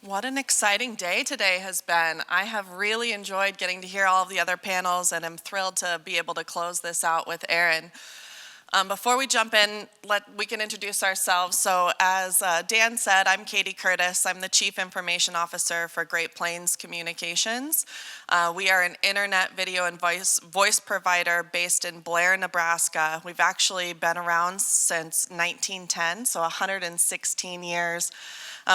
What an exciting day today has been. I have really enjoyed getting to hear all of the other panels, and I'm thrilled to be able to close this out with Erin. Before we jump in, we can introduce ourselves. So as Dan said, I'm Katie Curtis. I'm the Chief Information Officer for Great Plains Communications. We are an internet, video, and voice provider based in Blair, Nebraska. We've actually been around since 1910, so 116 years.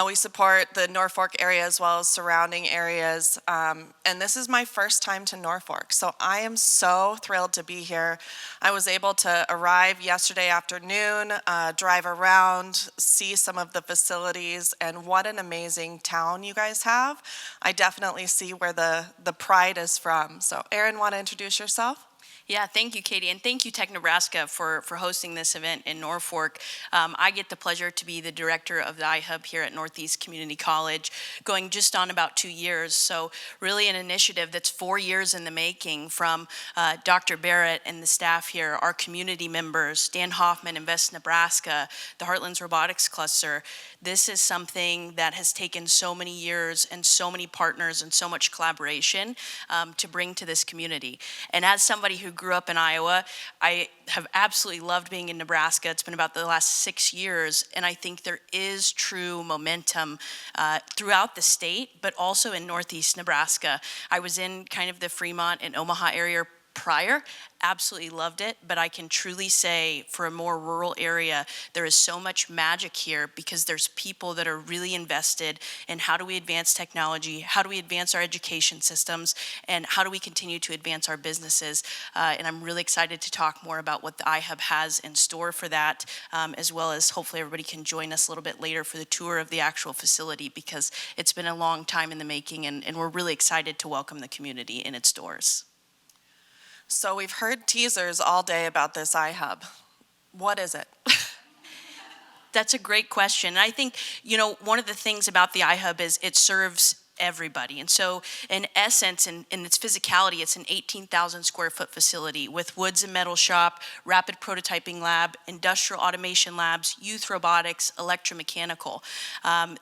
We support the Norfolk area as well as surrounding areas, and this is my first time to Norfolk, so I am so thrilled to be here. I was able to arrive yesterday afternoon, drive around, see some of the facilities, and what an amazing town you guys have. I definitely see where the pride is from. So Erin, want to introduce yourself? Yeah, thank you, Katie, and thank you, Tech Nebraska, for hosting this event in Norfolk. I get the pleasure to be the director of the iHub here at Northeast Community College, going just on about 2 years. So really an initiative that's 4 years in the making from Dr. Barrett and the staff here, our community members, Dan Hoffman, Invest Nebraska, the Heartland's Robotics Cluster. This is something that has taken so many years and so many partners and so much collaboration to bring to this community. And as somebody who grew up in Iowa, I have absolutely loved being in Nebraska. It's been about the last 6 years, and I think there is true momentum throughout the state, but also in Northeast Nebraska. I was in kind of the Fremont and Omaha area prior, absolutely loved it, but I can truly say for a more rural area, there is so much magic here because there's people that are really invested in how do we advance technology, how do we advance our education systems, and how do we continue to advance our businesses. And I'm really excited to talk more about what the iHub has in store for that, as well as hopefully everybody can join us a little bit later for the tour of the actual facility because it's been a long time in the making and we're really excited to welcome the community in its doors. So we've heard teasers all day about this iHub. What is it? That's a great question. I think, one of the things about the iHub is it serves everybody. And so in essence, in its physicality, it's an 18,000 square foot facility with woods and metal shop, rapid prototyping lab, industrial automation labs, youth robotics, electromechanical.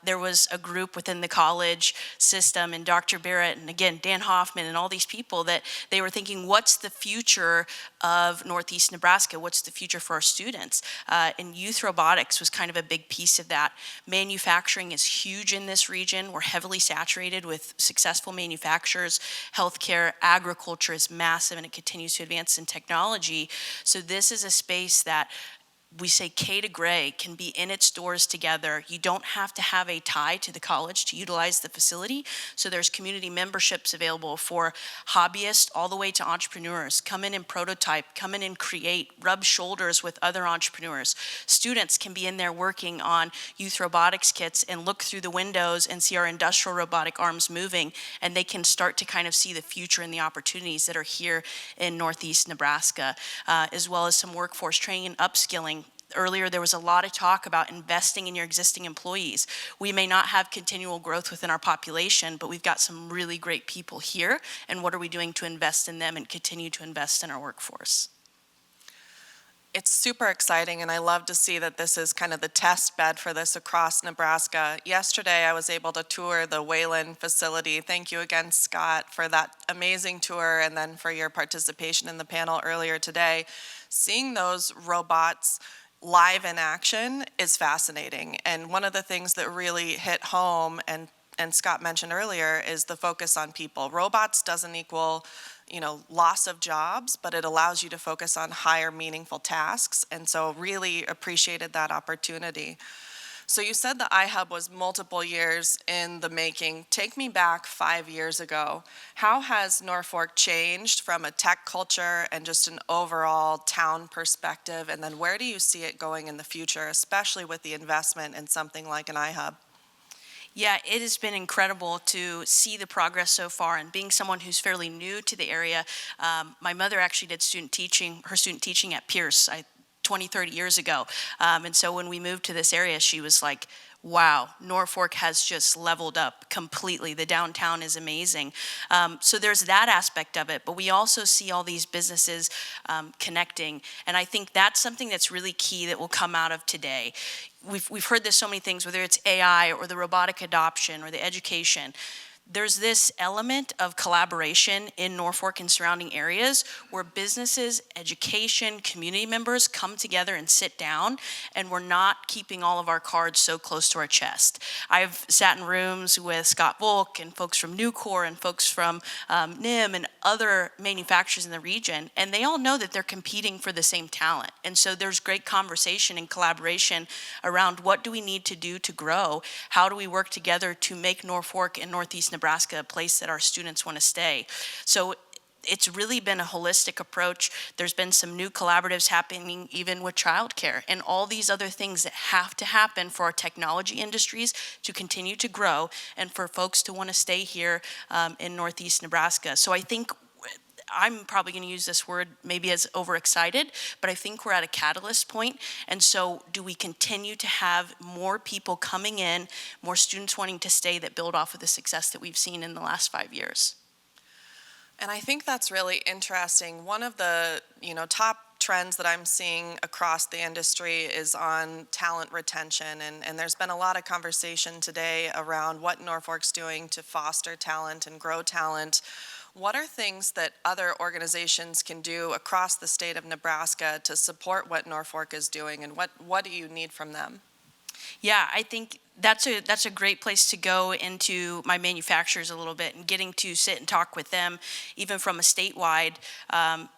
There was a group within the college system and Dr. Barrett and again, Dan Hoffman and all these people that they were thinking, what's the future of Northeast Nebraska? What's the future for our students? And youth robotics was kind of a big piece of that. Manufacturing is huge in this region. We're heavily saturated with successful manufacturers. Healthcare, agriculture is massive and it continues to advance in technology. So this is a space that we say K to Gray can be in its doors together. You don't have to have a tie to the college to utilize the facility. So there's community memberships available for hobbyists all the way to entrepreneurs. Come in and prototype, come in and create, rub shoulders with other entrepreneurs. Students can be in there working on youth robotics kits and look through the windows and see our industrial robotic arms moving, and they can start to kind of see the future and the opportunities that are here in Northeast Nebraska, as well as some workforce training and upskilling. Earlier, there was a lot of talk about investing in your existing employees. We may not have continual growth within our population, but we've got some really great people here. And what are we doing to invest in them and continue to invest in our workforce? It's super exciting, and I love to see that this is kind of the test bed for this across Nebraska. Yesterday, I was able to tour the Wayland facility. Thank you again, Scott, for that amazing tour and then for your participation in the panel earlier today. Seeing those robots live in action is fascinating. And one of the things that really hit home, and Scott mentioned earlier, is the focus on people. Robots doesn't equal, loss of jobs, but it allows you to focus on higher meaningful tasks. And so really appreciated that opportunity. So you said the iHub was multiple years in the making. Take me back 5 years ago. How has Norfolk changed from a tech culture and just an overall town perspective? And then where do you see it going in the future, especially with the investment in something like an iHub? Yeah, it has been incredible to see the progress so far. And being someone who's fairly new to the area, my mother actually did her student teaching at Pierce. 20, 30 years ago. And so when we moved to this area, she was like, wow, Norfolk has just leveled up completely. The downtown is amazing. So there's that aspect of it, but we also see all these businesses connecting. And I think that's something that's really key that will come out of today. We've heard this so many things, whether it's AI or the robotic adoption or the education. There's this element of collaboration in Norfolk and surrounding areas where businesses, education, community members come together and sit down, and we're not keeping all of our cards so close to our chest. I've sat in rooms with Scott Volk and folks from Nucor and folks from NIM and other manufacturers in the region, and they all know that they're competing for the same talent. And so there's great conversation and collaboration around what do we need to do to grow? How do we work together to make Norfolk and Northeast Nebraska a place that our students want to stay? So it's really been a holistic approach. There's been some new collaboratives happening even with childcare and all these other things that have to happen for our technology industries to continue to grow and for folks to want to stay here in Northeast Nebraska. So I think I'm probably going to use this word maybe as overexcited, but I think we're at a catalyst point. And so do we continue to have more people coming in, more students wanting to stay that build off of the success that we've seen in the last 5 years? And I think that's really interesting. One of the, top trends that I'm seeing across the industry is on talent retention. And there's been a lot of conversation today around what Norfolk's doing to foster talent and grow talent. What are things that other organizations can do across the state of Nebraska to support what Norfolk is doing, and what do you need from them? Yeah, I think that's a great place to go into my manufacturers a little bit and getting to sit and talk with them, even from a statewide.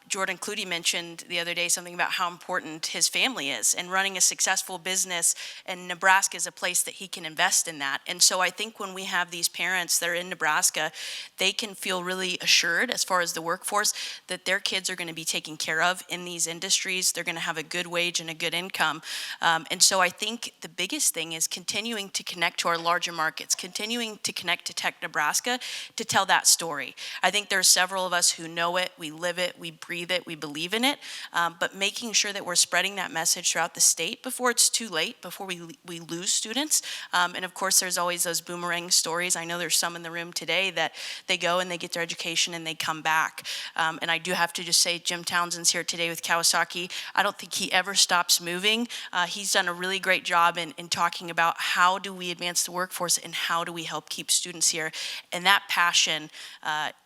Jordan Clutie mentioned the other day something about how important his family is and running a successful business, and Nebraska is a place that he can invest in that. And so I think when we have these parents that are in Nebraska, they can feel really assured as far as the workforce that their kids are going to be taken care of in these industries. They're going to have a good wage and a good income. And so I think the biggest thing is continuing to connect to our larger markets, continuing to connect to Tech Nebraska to tell that story. I think there's several of us who know it, we live it, we breathe it, we believe in it, but making sure that we're spreading that message throughout the state before it's too late, before we lose students. And of course, there's always those boomerang stories. I know there's some in the room today that they go and they get their education and they come back. And I do have to just say, Jim Townsend's here today with Kawasaki. I don't think he ever stops moving. He's done a really great job in talking about how do we advance the workforce and how do we help keep students here. And that passion,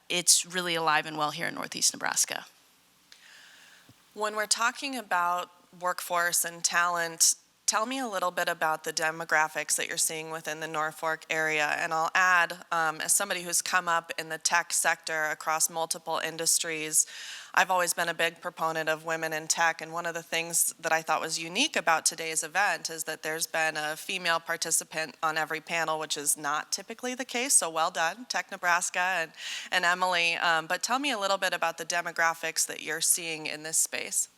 it's really alive and well here in Northeast Nebraska. When we're talking about workforce and talent, tell me a little bit about the demographics that you're seeing within the Norfolk area. And I'll add, as somebody who's come up in the tech sector across multiple industries, I've always been a big proponent of women in tech, and one of the things that I thought was unique about today's event is that there's been a female participant on every panel, which is not typically the case, so well done, Tech Nebraska and Emily. But tell me a little bit about the demographics that you're seeing in this space.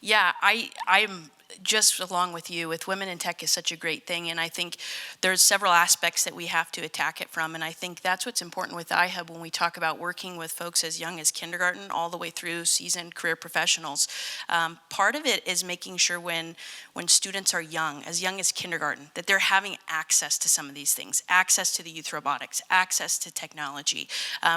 Yeah, I'm just along with you, with women in tech is such a great thing, and I think there's several aspects that we have to attack it from, and I think that's what's important with iHub when we talk about working with folks as young as kindergarten all the way through seasoned career professionals. Part of it is making sure when students are young as kindergarten, that they're having access to some of these things, access to the youth robotics, access to technology.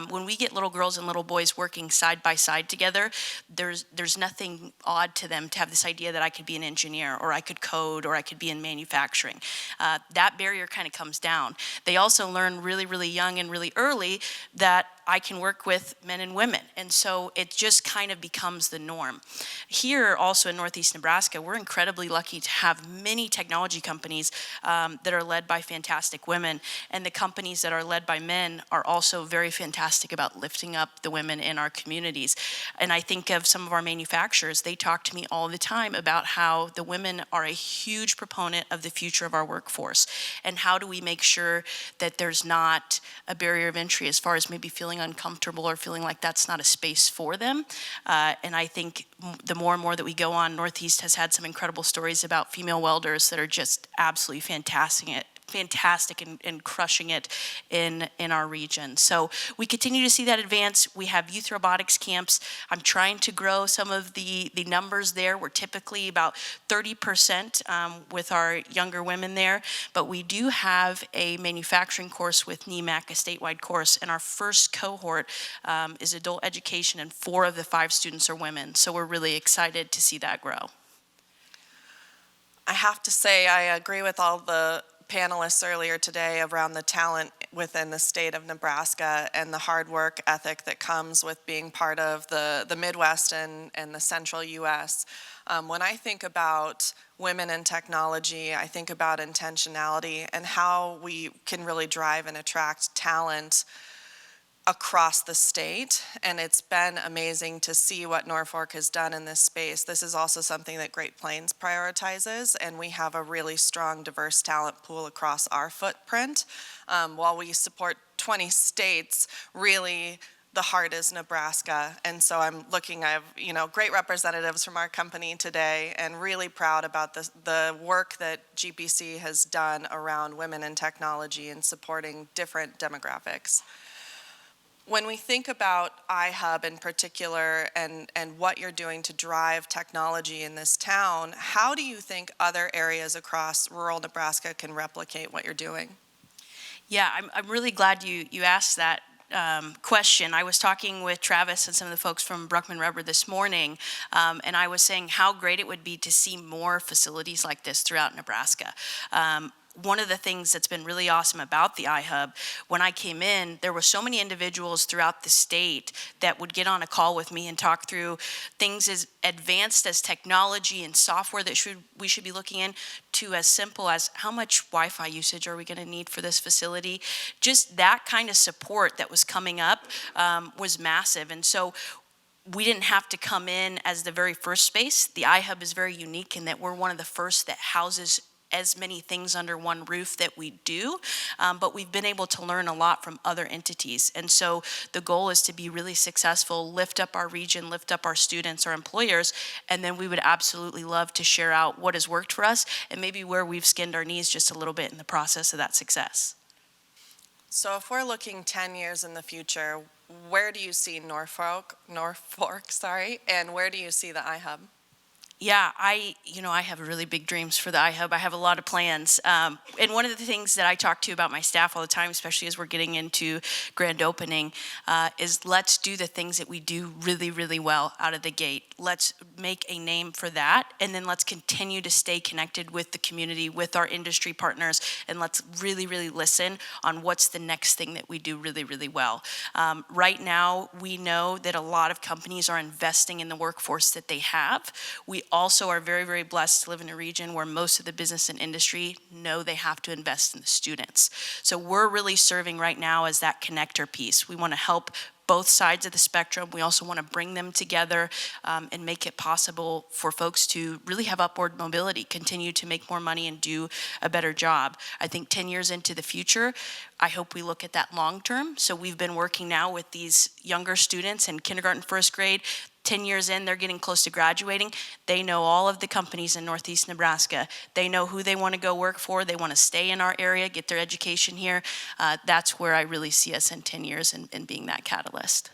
When we get little girls and little boys working side by side together, there's nothing odd to them to have this idea that I could be an engineer or I could code or I could be in manufacturing. That barrier kind of comes down. They also learn really, really young and really early that I can work with men and women. And so it just kind of becomes the norm. Here also in Northeast Nebraska, we're incredibly lucky to have many technology companies that are led by fantastic women. And the companies that are led by men are also very fantastic about lifting up the women in our communities. And I think of some of our manufacturers, they talk to me all the time about how the women are a huge proponent of the future of our workforce. And how do we make sure that there's not a barrier of entry as far as maybe feeling uncomfortable or feeling like that's not a space for them. And I think the more and more that we go on, Northeast has had some incredible stories about female welders that are just absolutely fantastic and crushing it in our region. So we continue to see that advance. We have youth robotics camps. I'm trying to grow some of the numbers there. We're typically about 30% with our younger women there, but we do have a manufacturing course with NEMAC, a statewide course, and our first cohort is adult education, and 4 of the 5 students are women. So we're really excited to see that grow. I have to say, I agree with all the panelists earlier today around the talent within the state of Nebraska and the hard work ethic that comes with being part of the Midwest and the central U.S. When I think about women in technology, I think about intentionality and how we can really drive and attract talent across the state, and it's been amazing to see what Norfolk has done in this space. This is also something that Great Plains prioritizes, and we have a really strong, diverse talent pool across our footprint. While we support 20 states, really the heart is Nebraska, and so I have great representatives from our company today, and really proud about the work that GPC has done around women in technology and supporting different demographics. When we think about iHub in particular and what you're doing to drive technology in this town, how do you think other areas across rural Nebraska can replicate what you're doing? Yeah, I'm really glad you asked that question. I was talking with Travis and some of the folks from Bruckman Rubber this morning, and I was saying how great it would be to see more facilities like this throughout Nebraska. One of the things that's been really awesome about the iHub, when I came in, there were so many individuals throughout the state that would get on a call with me and talk through things as advanced as technology and software that we should be looking in, to as simple as how much Wi-Fi usage are we going to need for this facility. Just that kind of support that was coming up was massive. And so we didn't have to come in as the very first space. The iHub is very unique in that we're one of the first that houses as many things under one roof that we do, but we've been able to learn a lot from other entities. And so the goal is to be really successful, lift up our region, lift up our students, our employers, and then we would absolutely love to share out what has worked for us and maybe where we've skinned our knees just a little bit in the process of that success. So if we're looking 10 years in the future, where do you see Norfolk, and where do you see the iHub? Yeah, I have really big dreams for the iHub. I have a lot of plans. And one of the things that I talk to about my staff all the time, especially as we're getting into grand opening, is let's do the things that we do really, really well out of the gate. Let's make a name for that, and then let's continue to stay connected with the community, with our industry partners, and let's really, really listen on what's the next thing that we do really, really well. Right now, we know that a lot of companies are investing in the workforce that they have. We also are very, very blessed to live in a region where most of the business and industry know they have to invest in the students. So we're really serving right now as that connector piece. We want to help both sides of the spectrum. We also want to bring them together and make it possible for folks to really have upward mobility, continue to make more money and do a better job. I think 10 years into the future, I hope we look at that long term. So we've been working now with these younger students in kindergarten, first grade. 10 years in, they're getting close to graduating. They know all of the companies in Northeast Nebraska. They know who they want to go work for. They want to stay in our area, get their education here. That's where I really see us in 10 years and being that catalyst.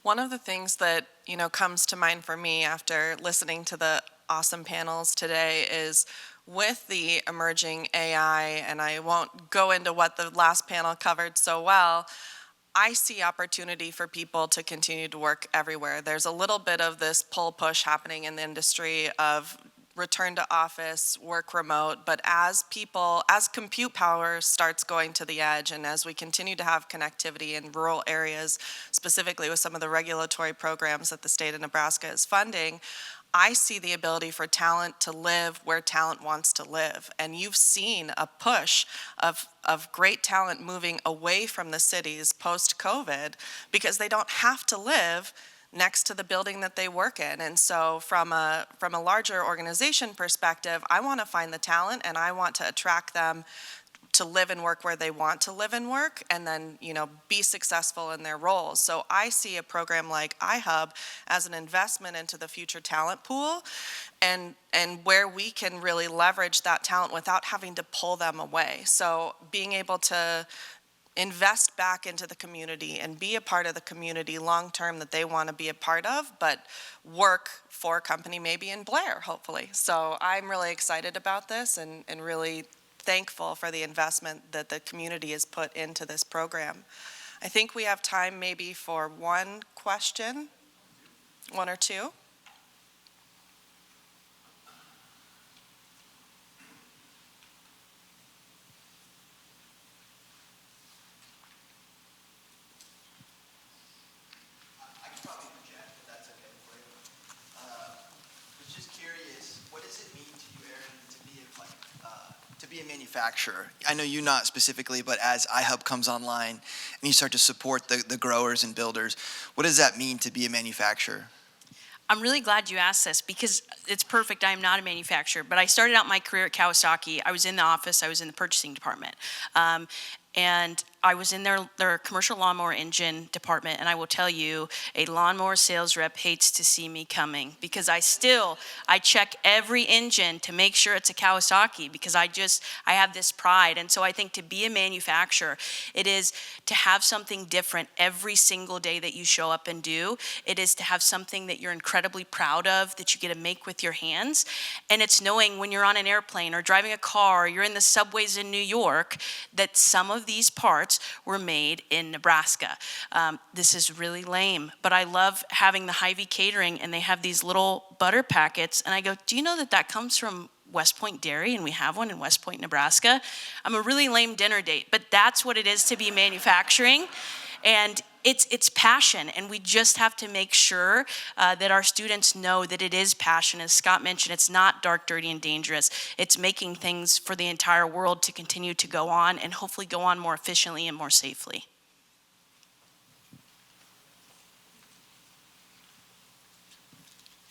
One of the things that comes to mind for me after listening to the awesome panels today is with the emerging AI, and I won't go into what the last panel covered so well, I see opportunity for people to continue to work everywhere. There's a little bit of this pull-push happening in the industry of return to office, work remote, but as compute power starts going to the edge, and as we continue to have connectivity in rural areas, specifically with some of the regulatory programs that the state of Nebraska is funding, I see the ability for talent to live where talent wants to live. And you've seen a push of great talent moving away from the cities post-COVID because they don't have to live next to the building that they work in. And so from a larger organization perspective, I want to find the talent and I want to attract them to live and work where they want to live and work, and then, be successful in their roles. So I see a program like iHub as an investment into the future talent pool, and where we can really leverage that talent without having to pull them away. So being able to invest back into the community and be a part of the community long term that they want to be a part of, but work for a company maybe in Blair, hopefully. So I'm really excited about this and really thankful for the investment that the community has put into this program. I think we have time maybe for one question, one or two. To be a manufacturer? I know you not specifically, but as iHub comes online and you start to support the growers and builders, what does that mean to be a manufacturer? I'm really glad you asked this because it's perfect. I am not a manufacturer, but I started out my career at Kawasaki. I was in the office. I was in the purchasing department. And I was in their commercial lawnmower engine department, and I will tell you, a lawnmower sales rep hates to see me coming because I check every engine to make sure it's a Kawasaki because I have this pride. And so I think to be a manufacturer, it is to have something different every single day that you show up and do. It is to have something that you're incredibly proud of that you get to make with your hands. And it's knowing when you're on an airplane or driving a car, or you're in the subways in New York, that some of these parts were made in Nebraska. This is really lame, but I love having the Hy-Vee catering, and they have these little butter packets, and I go, do you know that comes from West Point Dairy, and we have one in West Point, Nebraska? I'm a really lame dinner date, but that's what it is to be manufacturing. And it's passion, and we just have to make sure that our students know that it is passion. As Scott mentioned, it's not dark, dirty, and dangerous. It's making things for the entire world to continue to go on and hopefully go on more efficiently and more safely.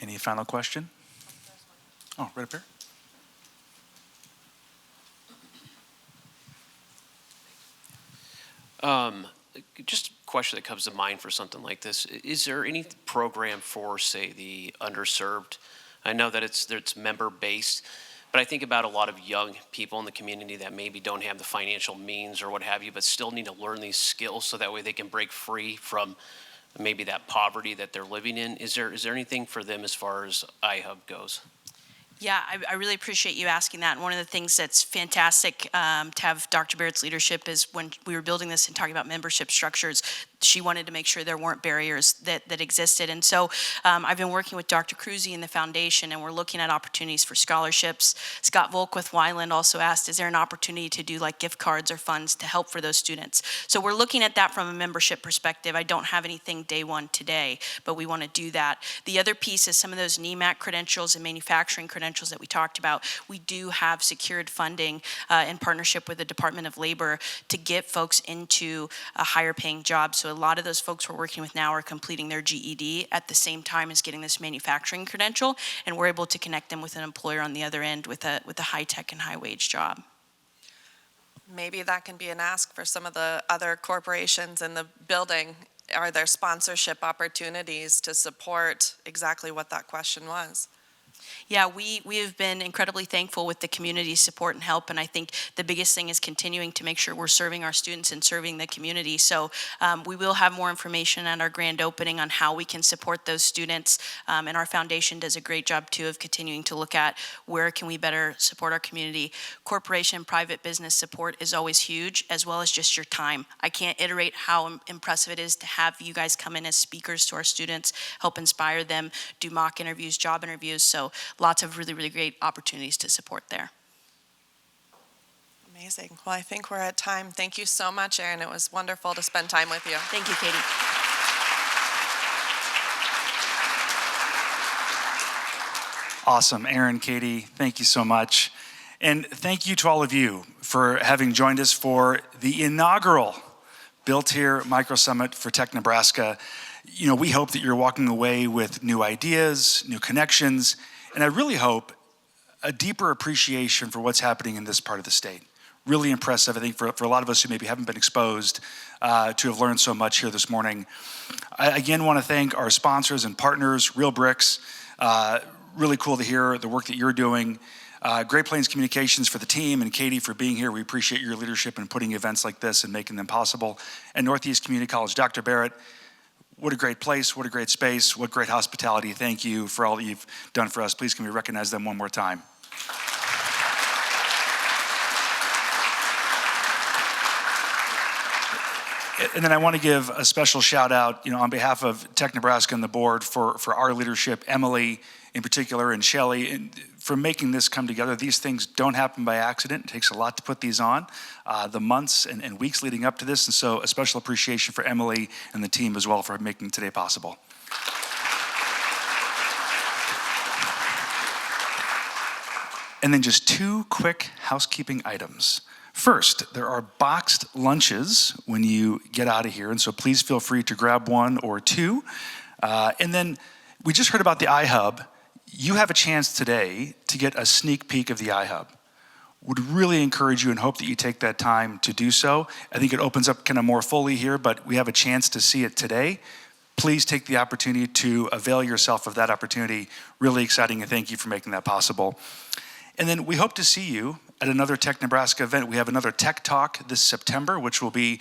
Any final question? Oh, right up here. Just a question that comes to mind for something like this. Is there any program for, say, the underserved? I know that it's member-based, but I think about a lot of young people in the community that maybe don't have the financial means or what have you, but still need to learn these skills so that way they can break free from maybe that poverty that they're living in. Is there anything for them as far as iHub goes? Yeah, I really appreciate you asking that. And one of the things that's fantastic to have Dr. Barrett's leadership is when we were building this and talking about membership structures, she wanted to make sure there weren't barriers that existed. And so I've been working with Dr. Cruzy in the foundation, and we're looking at opportunities for scholarships. Scott Volk with Wyland also asked, is there an opportunity to do like gift cards or funds to help for those students? So we're looking at that from a membership perspective. I don't have anything day one today, but we want to do that. The other piece is some of those NEMAC credentials and manufacturing credentials that we talked about. We do have secured funding in partnership with the Department of Labor to get folks into a higher paying job. So a lot of those folks we're working with now are completing their GED at the same time as getting this manufacturing credential, and we're able to connect them with an employer on the other end with a high tech and high wage job. Maybe that can be an ask for some of the other corporations in the building. Are there sponsorship opportunities to support exactly what that question was? Yeah, we have been incredibly thankful with the community support and help, and I think the biggest thing is continuing to make sure we're serving our students and serving the community. So we will have more information at our grand opening on how we can support those students, and our foundation does a great job too of continuing to look at where can we better support our community. Corporation, private business support is always huge, as well as just your time. I can't iterate how impressive it is to have you guys come in as speakers to our students, help inspire them, do mock interviews, job interviews. So lots of really, really great opportunities to support there. Amazing. Well, I think we're at time. Thank you so much, Erin. It was wonderful to spend time with you. Thank you, Katie. Awesome. Erin, Katie, thank you so much. And thank you to all of you for having joined us for the inaugural Built Here Microsummit for Tech Nebraska. You know, we hope that you're walking away with new ideas, new connections, and I really hope a deeper appreciation for what's happening in this part of the state. really impressive, I think, for a lot of us who maybe haven't been exposed to have learned so much here this morning. I again want to thank our sponsors and partners, Real Bricks. Really cool to hear the work that you're doing. Great Plains Communications for the team, and Katie for being here. We appreciate your leadership in putting events like this and making them possible. And Northeast Community College, Dr. Barrett, what a great place, what a great space, what great hospitality. Thank you for all that you've done for us. Please can we recognize them one more time? And then I want to give a special shout out, on behalf of Tech Nebraska and the board for our leadership, Emily in particular, and Shelley, for making this come together. These things don't happen by accident. It takes a lot to put these on, the months and weeks leading up to this. And so a special appreciation for Emily and the team as well for making today possible. And then just 2 quick housekeeping items. First, there are boxed lunches when you get out of here, and so please feel free to grab 1 or 2. And then we just heard about the iHub. You have a chance today to get a sneak peek of the iHub. Would really encourage you and hope that you take that time to do so. I think it opens up kind of more fully here, but we have a chance to see it today. Please take the opportunity to avail yourself of that opportunity. Really exciting, and thank you for making that possible. And then we hope to see you at another Tech Nebraska event. We have another Tech Talk this September, which will be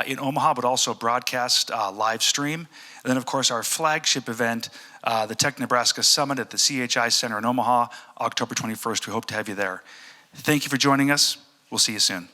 in Omaha, but also broadcast live stream. And then, of course, our flagship event, the Tech Nebraska Summit at the CHI Center in Omaha, October 21st. We hope to have you there. Thank you for joining us. We'll see you soon.